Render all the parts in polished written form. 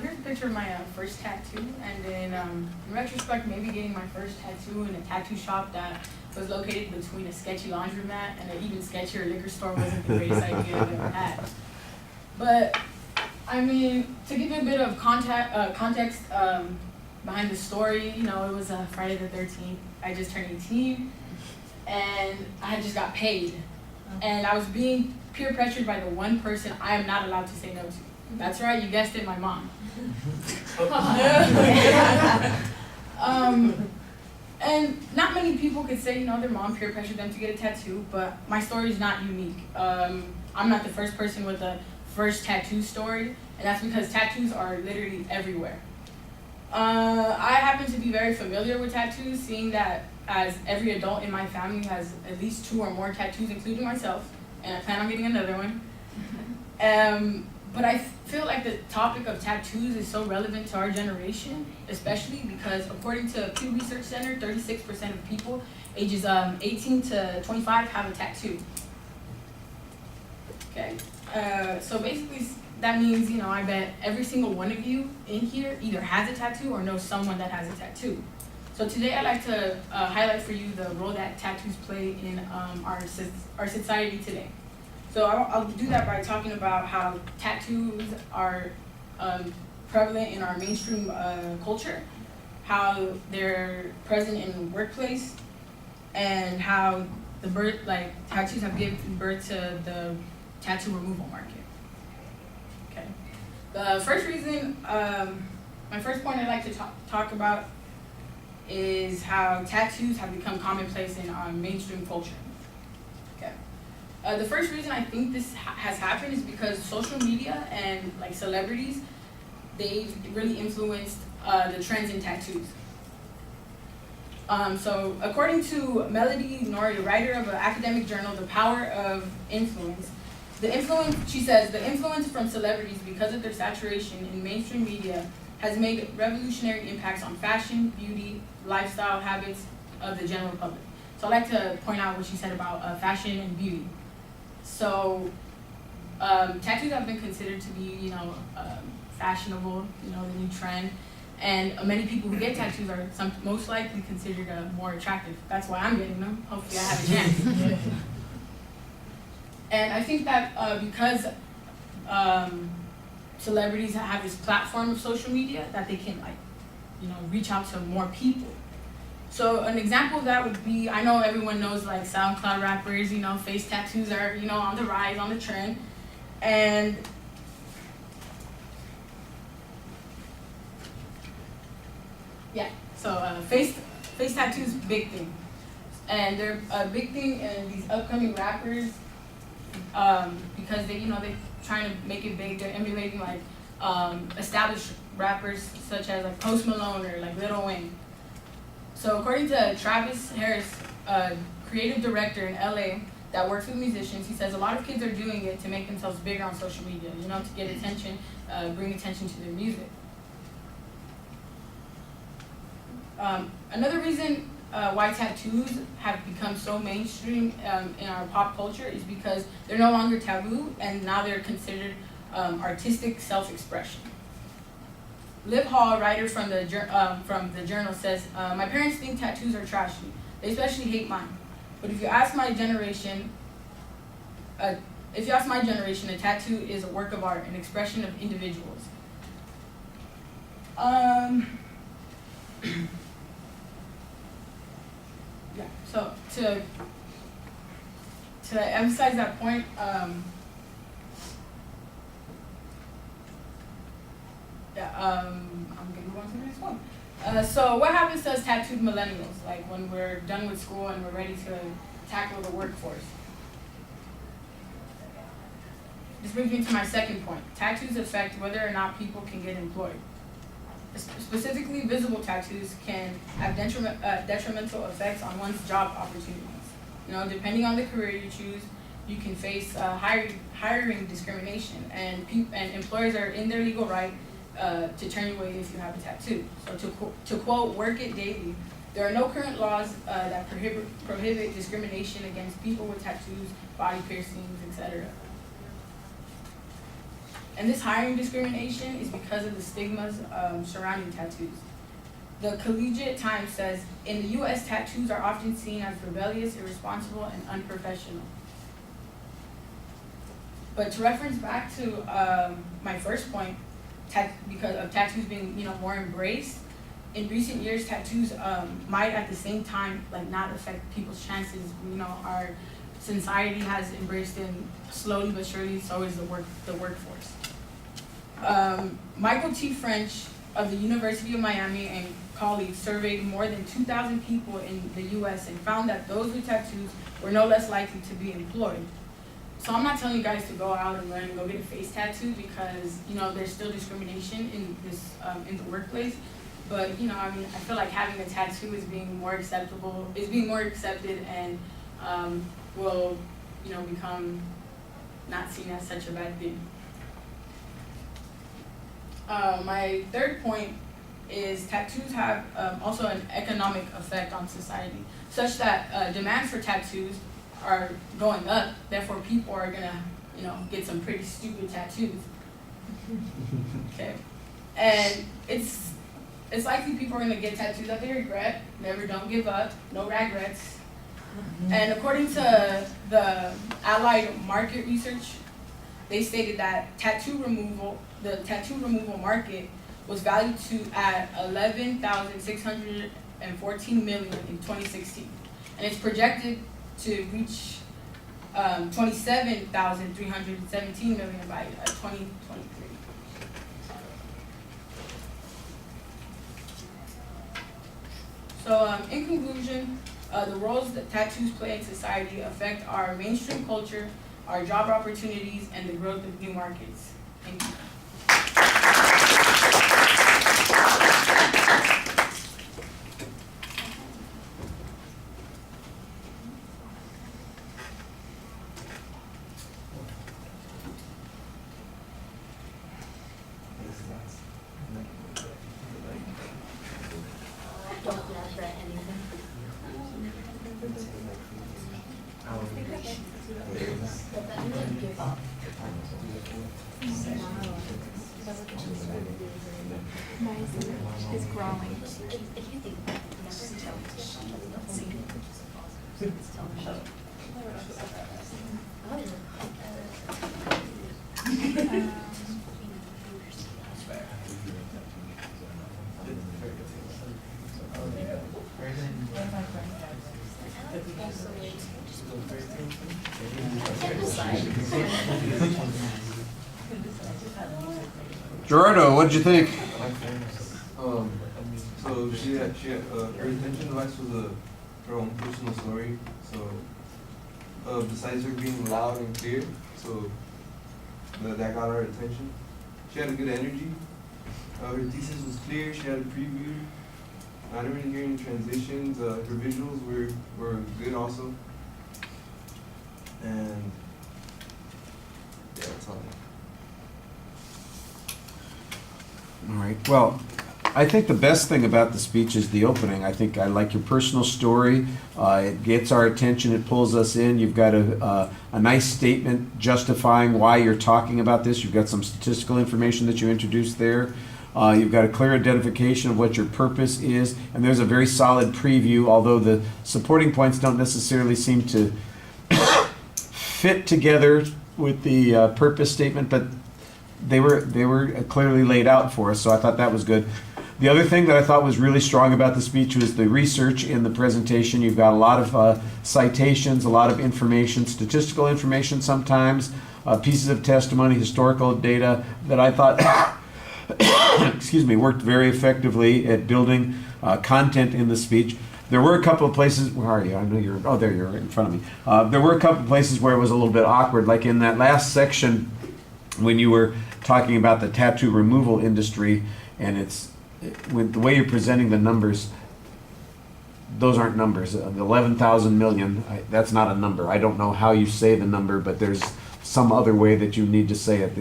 here's a picture of my first tattoo, and then in retrospect, maybe getting my first tattoo in a tattoo shop that was located between a sketchy laundromat and an even sketchier liquor store wasn't the greatest idea I've ever had. But, I mean, to give you a bit of context behind the story, you know, it was Friday the 13th. I just turned 18, and I had just got paid. And I was being peer pressured by the one person I am not allowed to say no to. That's right, you guessed it, my mom. And not many people could say, you know, their mom peer pressured them to get a tattoo, but my story is not unique. I'm not the first person with a first tattoo story, and that's because tattoos are literally everywhere. I happen to be very familiar with tattoos, seeing that as every adult in my family has at least 2 or more tattoos, including myself, and I plan on getting another one. But I feel like the topic of tattoos is so relevant to our generation, especially because according to Pew Research Center, 36% of people ages 18 to 25 have a tattoo. Okay, so basically that means, you know, I bet every single one of you in here either has a tattoo or knows someone that has a tattoo. So today I'd like to highlight for you the role that tattoos play in our society today. So I'll do that by talking about how tattoos are prevalent in our mainstream culture, how they're present in the workplace, and how tattoos have given birth to the tattoo removal market. Okay. The first reason, my first point I'd like to talk about is how tattoos have become commonplace in mainstream culture. Okay. The first reason I think this has happened is because social media and like celebrities, they've really influenced the trends in tattoos. So according to Melody Nori, writer of an academic journal, The Power of Influence, she says, the influence from celebrities because of their saturation in mainstream media has made revolutionary impacts on fashion, beauty, lifestyle habits of the general public. So I'd like to point out what she said about fashion and beauty. So tattoos have been considered to be, you know, fashionable, you know, the new trend. And many people who get tattoos are most likely considered more attractive. That's why I'm getting them. Hopefully I have a chance. And I think that because celebrities have this platform of social media that they can, like, you know, reach out to more people. So an example of that would be, I know everyone knows like SoundCloud rappers, you know, face tattoos are, you know, on the rise, on the trend. And yeah, so face tattoos, big thing. And they're a big thing in these upcoming rappers because they, you know, they're trying to make it big. They're emulating like established rappers such as like Post Malone or like Lil Wayne. So according to Travis Harris, a creative director in LA that works with musicians, he says a lot of kids are doing it to make themselves bigger on social media, you know, to get attention, bring attention to their music. Another reason why tattoos have become so mainstream in our pop culture is because they're no longer taboo and now they're considered artistic self-expression. Liv Hall, writer from the journal, says, my parents think tattoos are trashy. They especially hate mine. But if you ask my generation, a tattoo is a work of art, an expression of individuals. Yeah, so to emphasize that point, I'm gonna move on to the next one. So what happens to us tattooed millennials, like when we're done with school and we're ready to tackle the workforce? This brings me to my second point. Tattoos affect whether or not people can get employed. Specifically, visible tattoos can have detrimental effects on one's job opportunities. You know, depending on the career you choose, you can face hiring discrimination, and employers are in their legal right to turn you away if you have a tattoo. So to quote Work It Daily, there are no current laws that prohibit discrimination against people with tattoos, body piercings, etc. And this hiring discrimination is because of the stigmas surrounding tattoos. The Collegiate Times says, in the US, tattoos are often seen as rebellious, irresponsible, and unprofessional. But to reference back to my first point, because of tattoos being more embraced, in recent years tattoos might at the same time not affect people's chances. Our society has embraced it slowly but surely, so is the workforce. Michael T. French of the University of Miami and colleagues surveyed more than 2,000 people in the US and found that those with tattoos were no less likely to be employed. So I'm not telling you guys to go out and run and go get a face tattoo, because there's still discrimination in this in the workplace. But I feel like having a tattoo is being more accepted, and will become not seen as such a bad thing. My third point is tattoos have also an economic effect on society, such that demand for tattoos are going up. Therefore, people are gonna, get some pretty stupid tattoos. Okay, and it's likely people are gonna get tattoos that they regret. Never, don't give up. No regrets. And according to the Allied Market Research, they stated that the tattoo removal market was valued at $11,614 million in 2016, and it's projected to reach $27,317 million by 2023. So, in conclusion, the roles that tattoos play in society affect our mainstream culture, our job opportunities, and the growth of new markets. Thank you. It's growing. Gerardo, what did you think? So she had her intention device was her own personal story. So besides her being loud and clear, so that got our attention. She had a good energy. Her thesis was clear. She had a preview. I didn't really hear any transitions. Her visuals were good also. And yeah, that's all. All right. Well, I think the best thing about the speech is the opening. I think I like your personal story. It gets our attention. It pulls us in. You've got a nice statement justifying why you're talking about this. You've got some statistical information that you introduced there. You've got a clear identification of what your purpose is, and there's a very solid preview, although the supporting points don't necessarily seem to fit together with the purpose statement, but they were clearly laid out for us, so I thought that was good. The other thing that I thought was really strong about the speech was the research in the presentation. You've got a lot of citations, a lot of information, statistical information sometimes, pieces of testimony, historical data that I thought worked very effectively at building content in the speech. There were a couple of places, where are you? I know you're, oh, there you're right in front of me. There were a couple of places where it was a little bit awkward, like in that last section when you were talking about the tattoo removal industry, and with the way you're presenting the numbers, those aren't numbers. The 11,000 million, that's not a number. I don't know how you say the number, but there's some other way that you need to say it.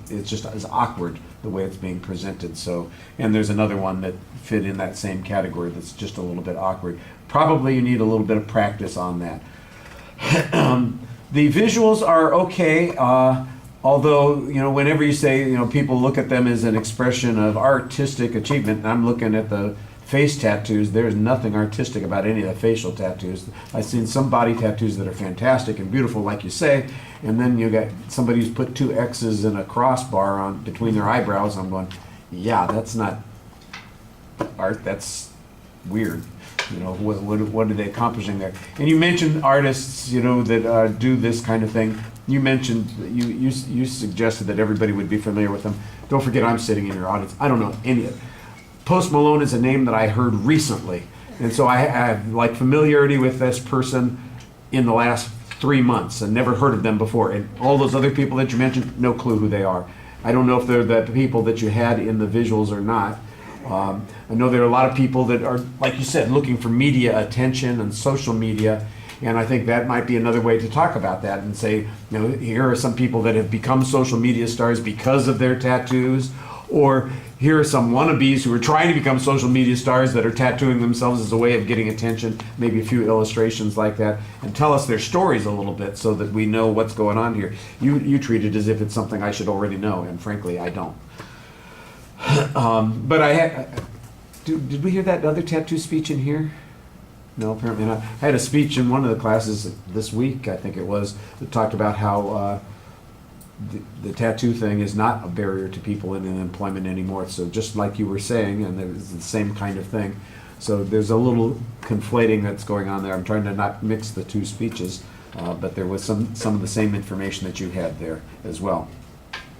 It's just as awkward the way it's being presented. So, and there's another one that fit in that same category that's just a little bit awkward. Probably you need a little bit of practice on that. The visuals are okay, although, you know, whenever you say, you know, people look at them as an expression of artistic achievement, and I'm looking at the face tattoos, there's nothing artistic about any of the facial tattoos. I've seen some body tattoos that are fantastic and beautiful, like you say, and then you got somebody who's put 2 X's and a crossbar on between their eyebrows. I'm going, yeah, that's not art, that's weird. You know, what are they accomplishing there? And you mentioned artists, you know, that do this kind of thing. You mentioned, you suggested that everybody would be familiar with them. Don't forget, I'm sitting in your audience. I don't know any of it. Post Malone is a name that I heard recently. And so I have like familiarity with this person in the last 3 months and never heard of them before. And all those other people that you mentioned, no clue who they are. I don't know if they're the people that you had in the visuals or not. I know there are a lot of people that are, like you said, looking for media attention and social media, and I think that might be another way to talk about that and say, you know, here are some people that have become social media stars because of their tattoos, or here are some wannabes who are trying to become social media stars that are tattooing themselves as a way of getting attention, maybe a few illustrations like that, and tell us their stories a little bit so that we know what's going on here. You treat it as if it's something I should already know, and frankly, I don't. But I had, did we hear that other tattoo speech in here? No, apparently not. I had a speech in one of the classes this week, I think it was, that talked about how the tattoo thing is not a barrier to people in employment anymore. So just like you were saying, and it was the same kind of thing. So there's a little conflating that's going on there. I'm trying to not mix the 2 speeches, but there was some of the same information that you had there as well.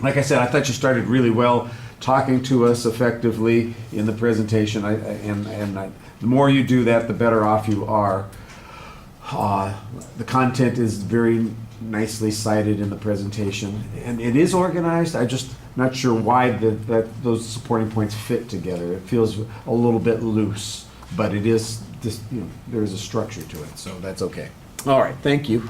Like I said, I thought you started really well talking to us effectively in the presentation, the more you do that, the better off you are. The content is very nicely cited in the presentation, and it is organized. I'm just not sure why those supporting points fit together. It feels a little bit loose, but it is, you know, there is a structure to it, so that's okay. All right, thank you.